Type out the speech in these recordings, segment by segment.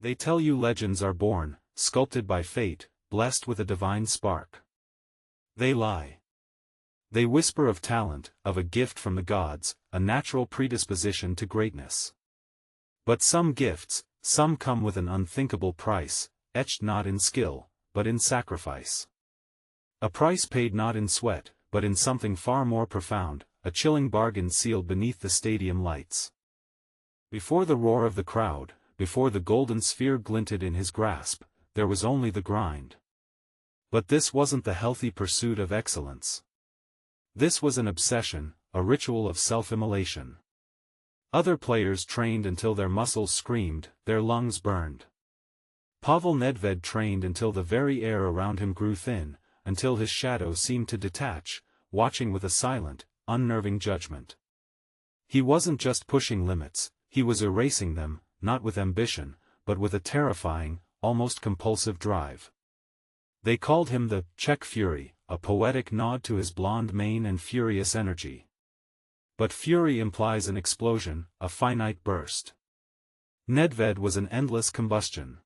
They tell you legends are born, sculpted by fate, blessed with a divine spark. They lie. They whisper of talent, of a gift from the gods, a natural predisposition to greatness. But some gifts, some come with an unthinkable price, etched not in skill, but in sacrifice. A price paid not in sweat, but in something far more profound, a chilling bargain sealed beneath the stadium lights. Before the roar of the crowd, before the golden sphere glinted in his grasp, there was only the grind. But this wasn't the healthy pursuit of excellence. This was an obsession, a ritual of self-immolation. Other players trained until their muscles screamed, their lungs burned. Pavel Nedved trained until the very air around him grew thin, until his shadow seemed to detach, watching with a silent, unnerving judgment. He wasn't just pushing limits, he was erasing them, not with ambition, but with a terrifying, almost compulsive drive. They called him the Czech Fury, a poetic nod to his blonde mane and furious energy. But fury implies an explosion, a finite burst. Nedved was an endless combustion.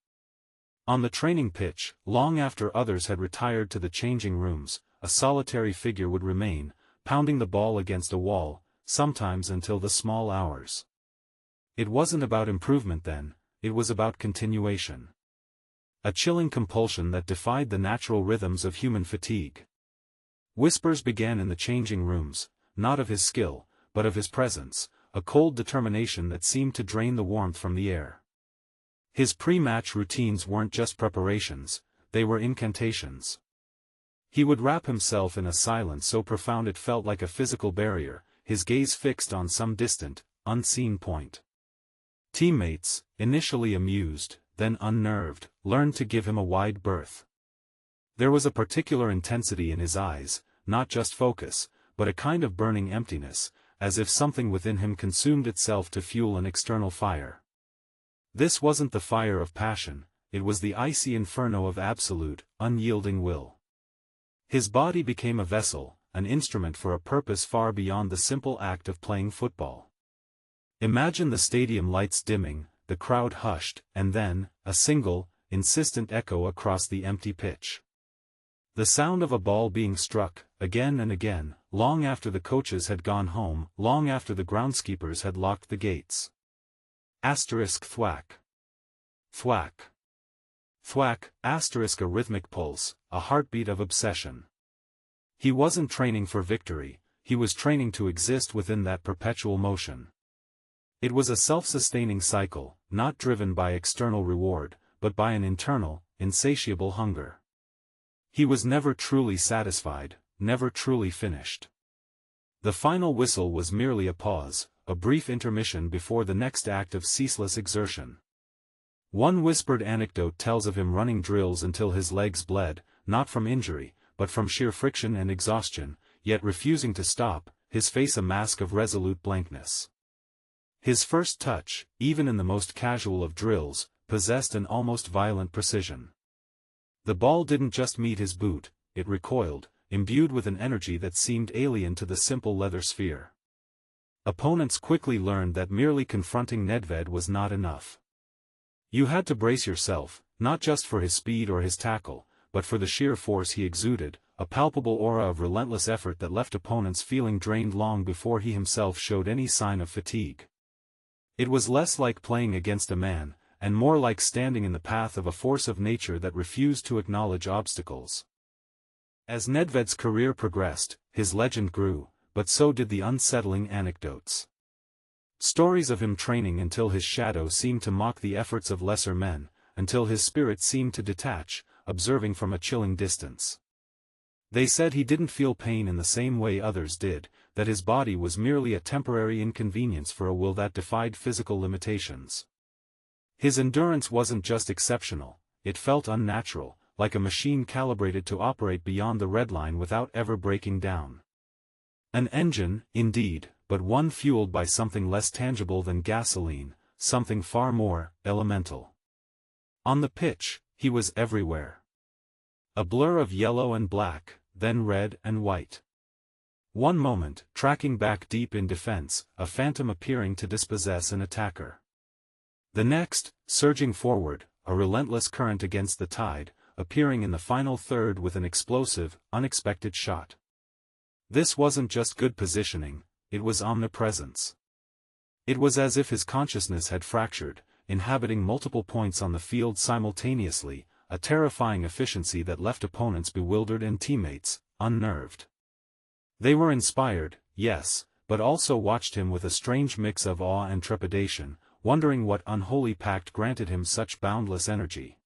On the training pitch, long after others had retired to the changing rooms, a solitary figure would remain, pounding the ball against a wall, sometimes until the small hours. It wasn't about improvement then, it was about continuation. A chilling compulsion that defied the natural rhythms of human fatigue. Whispers began in the changing rooms, not of his skill, but of his presence, a cold determination that seemed to drain the warmth from the air. His pre-match routines weren't just preparations, they were incantations. He would wrap himself in a silence so profound it felt like a physical barrier, his gaze fixed on some distant, unseen point. Teammates, initially amused, then unnerved, learned to give him a wide berth. There was a particular intensity in his eyes, not just focus, but a kind of burning emptiness, as if something within him consumed itself to fuel an external fire. This wasn't the fire of passion, it was the icy inferno of absolute, unyielding will. His body became a vessel, an instrument for a purpose far beyond the simple act of playing football. Imagine the stadium lights dimming, the crowd hushed, and then, a single, insistent echo across the empty pitch. The sound of a ball being struck, again and again, long after the coaches had gone home, long after the groundskeepers had locked the gates. Asterisk thwack. Thwack. Thwack, asterisk a rhythmic pulse, a heartbeat of obsession. He wasn't training for victory, he was training to exist within that perpetual motion. It was a self-sustaining cycle, not driven by external reward, but by an internal, insatiable hunger. He was never truly satisfied, never truly finished. The final whistle was merely a pause, a brief intermission before the next act of ceaseless exertion. One whispered anecdote tells of him running drills until his legs bled, not from injury, but from sheer friction and exhaustion, yet refusing to stop, his face a mask of resolute blankness. His first touch, even in the most casual of drills, possessed an almost violent precision. The ball didn't just meet his boot, it recoiled, imbued with an energy that seemed alien to the simple leather sphere. Opponents quickly learned that merely confronting Nedved was not enough. You had to brace yourself, not just for his speed or his tackle, but for the sheer force he exuded, a palpable aura of relentless effort that left opponents feeling drained long before he himself showed any sign of fatigue. It was less like playing against a man, and more like standing in the path of a force of nature that refused to acknowledge obstacles. As Nedved's career progressed, his legend grew, but so did the unsettling anecdotes. Stories of him training until his shadow seemed to mock the efforts of lesser men, until his spirit seemed to detach, observing from a chilling distance. They said he didn't feel pain in the same way others did, that his body was merely a temporary inconvenience for a will that defied physical limitations. His endurance wasn't just exceptional, it felt unnatural, like a machine calibrated to operate beyond the red line without ever breaking down. An engine, indeed, but one fueled by something less tangible than gasoline, something far more elemental. On the pitch, he was everywhere. A blur of yellow and black, then red and white. One moment, tracking back deep in defense, a phantom appearing to dispossess an attacker. The next, surging forward, a relentless current against the tide, appearing in the final third with an explosive, unexpected shot. This wasn't just good positioning, it was omnipresence. It was as if his consciousness had fractured, inhabiting multiple points on the field simultaneously, a terrifying efficiency that left opponents bewildered and teammates unnerved. They were inspired, yes, but also watched him with a strange mix of awe and trepidation, wondering what unholy pact granted him such boundless energy.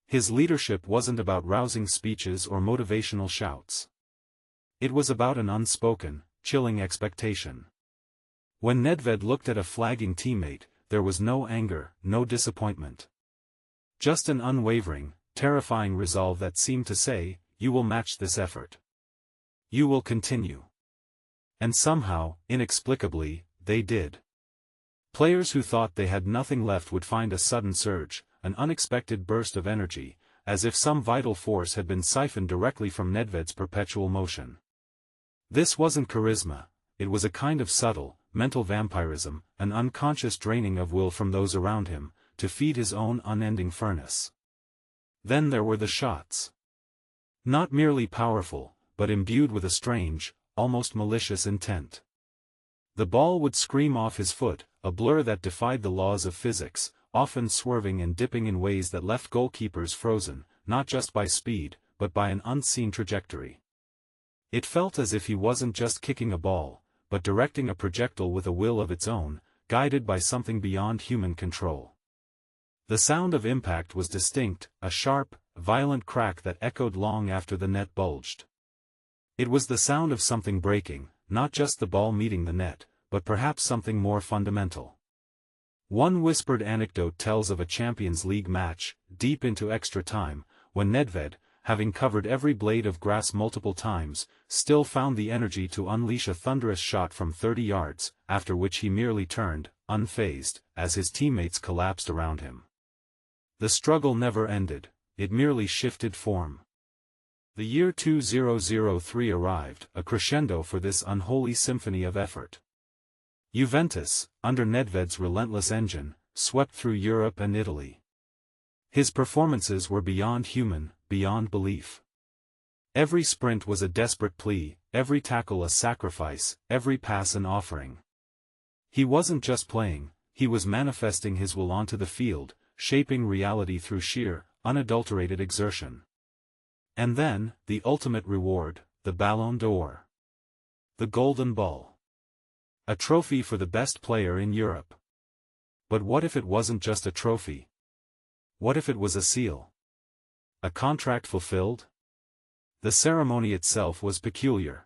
His leadership wasn't about rousing speeches or motivational shouts. It was about an unspoken, chilling expectation. When Nedved looked at a flagging teammate, there was no anger, no disappointment. Just an unwavering, terrifying resolve that seemed to say, "You will match this effort. You will continue." And somehow, inexplicably, they did. Players who thought they had nothing left would find a sudden surge, an unexpected burst of energy, as if some vital force had been siphoned directly from Nedved's perpetual motion. This wasn't charisma, it was a kind of subtle, mental vampirism, an unconscious draining of will from those around him, to feed his own unending furnace. Then there were the shots. Not merely powerful, but imbued with a strange, almost malicious intent. The ball would scream off his foot, a blur that defied the laws of physics, often swerving and dipping in ways that left goalkeepers frozen, not just by speed, but by an unseen trajectory. It felt as if he wasn't just kicking a ball, but directing a projectile with a will of its own, guided by something beyond human control. The sound of impact was distinct, a sharp, violent crack that echoed long after the net bulged. It was the sound of something breaking, not just the ball meeting the net, but perhaps something more fundamental. One whispered anecdote tells of a Champions League match, deep into extra time, when Nedved, having covered every blade of grass multiple times, still found the energy to unleash a thunderous shot from 30 yards, after which he merely turned, unfazed, as his teammates collapsed around him. The struggle never ended, it merely shifted form. The year 2003 arrived, a crescendo for this unholy symphony of effort. Juventus, under Nedved's relentless engine, swept through Europe and Italy. His performances were beyond human, beyond belief. Every sprint was a desperate plea, every tackle a sacrifice, every pass an offering. He wasn't just playing, he was manifesting his will onto the field, shaping reality through sheer, unadulterated exertion. And then, the ultimate reward, the Ballon d'Or. The Golden Ball. A trophy for the best player in Europe. But what if it wasn't just a trophy? What if it was a seal? A contract fulfilled? The ceremony itself was peculiar.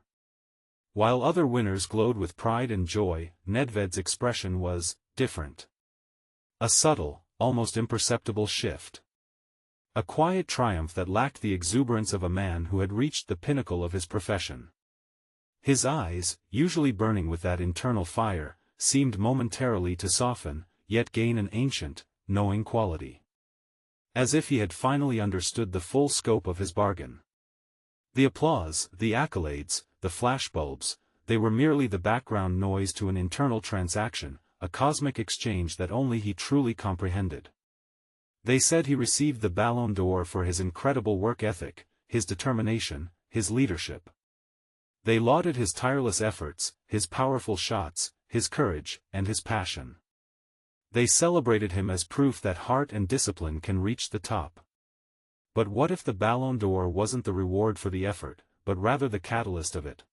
While other winners glowed with pride and joy, Nedved's expression was different. A subtle, almost imperceptible shift. A quiet triumph that lacked the exuberance of a man who had reached the pinnacle of his profession. His eyes, usually burning with that internal fire, seemed momentarily to soften, yet gain an ancient, knowing quality. As if he had finally understood the full scope of his bargain. The applause, the accolades, the flashbulbs, they were merely the background noise to an internal transaction, a cosmic exchange that only he truly comprehended. They said he received the Ballon d'Or for his incredible work ethic, his determination, his leadership. They lauded his tireless efforts, his powerful shots, his courage, and his passion. They celebrated him as proof that heart and discipline can reach the top. But what if the Ballon d'Or wasn't the reward for the effort, but rather the catalyst of it?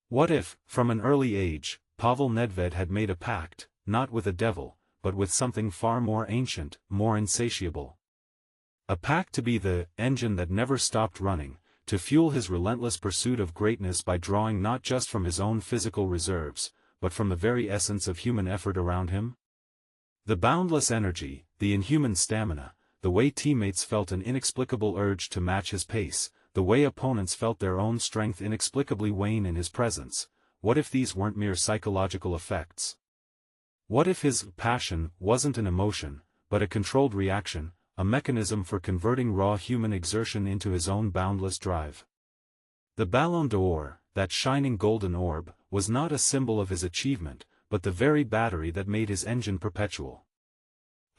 What if, from an early age, Pavel Nedved had made a pact, not with a devil, but with something far more ancient, more insatiable? A pact to be the engine that never stopped running, to fuel his relentless pursuit of greatness by drawing not just from his own physical reserves, but from the very essence of human effort around him? The boundless energy, the inhuman stamina, the way teammates felt an inexplicable urge to match his pace, the way opponents felt their own strength inexplicably wane in his presence, what if these weren't mere psychological effects? What if his passion wasn't an emotion, but a controlled reaction, a mechanism for converting raw human exertion into his own boundless drive? The Ballon d'Or, that shining golden orb, was not a symbol of his achievement, but the very battery that made his engine perpetual.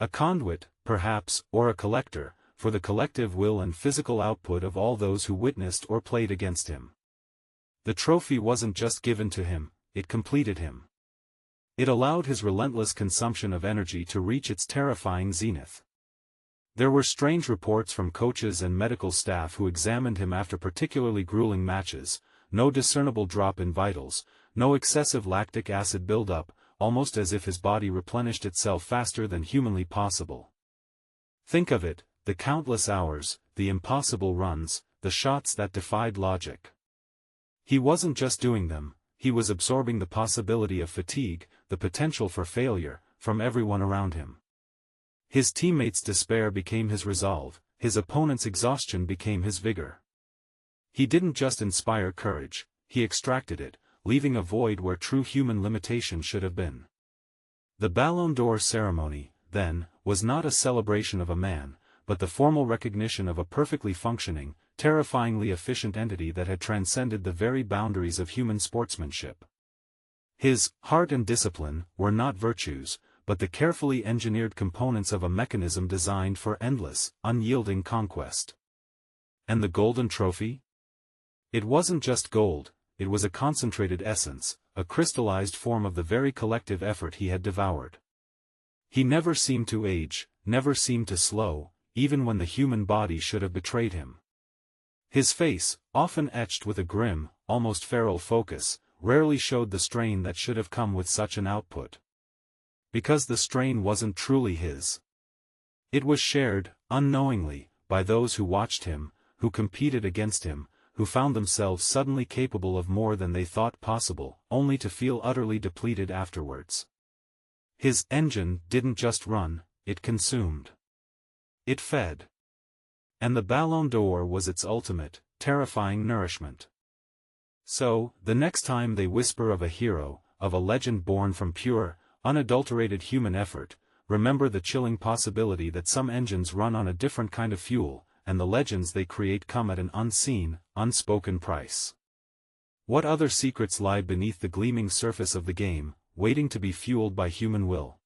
A conduit, perhaps, or a collector, for the collective will and physical output of all those who witnessed or played against him. The trophy wasn't just given to him, it completed him. It allowed his relentless consumption of energy to reach its terrifying zenith. There were strange reports from coaches and medical staff who examined him after particularly grueling matches: no discernible drop in vitals, no excessive lactic acid buildup, almost as if his body replenished itself faster than humanly possible. Think of it, the countless hours, the impossible runs, the shots that defied logic. He wasn't just doing them, he was absorbing the possibility of fatigue, the potential for failure, from everyone around him. His teammates' despair became his resolve, his opponent's exhaustion became his vigor. He didn't just inspire courage, he extracted it, leaving a void where true human limitation should have been. The Ballon d'Or ceremony, then, was not a celebration of a man, but the formal recognition of a perfectly functioning, terrifyingly efficient entity that had transcended the very boundaries of human sportsmanship. His heart and discipline were not virtues, but the carefully engineered components of a mechanism designed for endless, unyielding conquest. And the golden trophy? It wasn't just gold, it was a concentrated essence, a crystallized form of the very collective effort he had devoured. He never seemed to age, never seemed to slow, even when the human body should have betrayed him. His face, often etched with a grim, almost feral focus, rarely showed the strain that should have come with such an output. Because the strain wasn't truly his. It was shared, unknowingly, by those who watched him, who competed against him, who found themselves suddenly capable of more than they thought possible, only to feel utterly depleted afterwards. His engine didn't just run, it consumed. It fed. And the Ballon d'Or was its ultimate, terrifying nourishment. So, the next time they whisper of a hero, of a legend born from pure, unadulterated human effort, remember the chilling possibility that some engines run on a different kind of fuel, and the legends they create come at an unseen, unspoken price. What other secrets lie beneath the gleaming surface of the game, waiting to be fueled by human will?